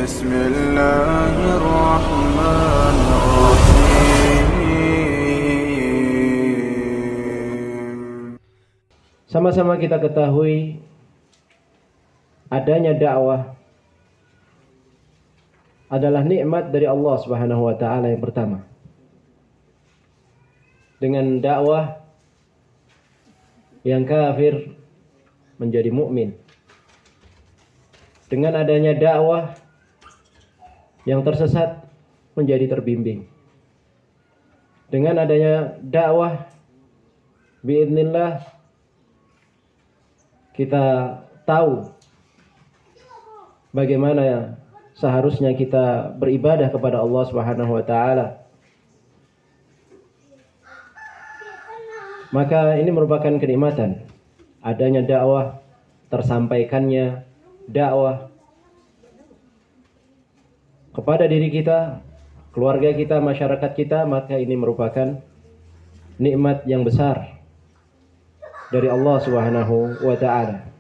بسم الله الرحمن الرحيم. Sama-sama kita ketahui adanya dakwah adalah nikmat dari Allah Subhanahu wa taala yang pertama. Dengan dakwah yang kafir menjadi mukmin. Dengan adanya dakwah yang tersesat menjadi terbimbing. Dengan adanya dakwah biidznillah kita tahu bagaimana seharusnya kita beribadah kepada Allah Subhanahu wa taala. Maka ini merupakan kenikmatan adanya dakwah, tersampaikannya dakwah kepada diri kita, keluarga kita, masyarakat kita, maka ini merupakan nikmat yang besar dari Allah Subhanahu wa taala.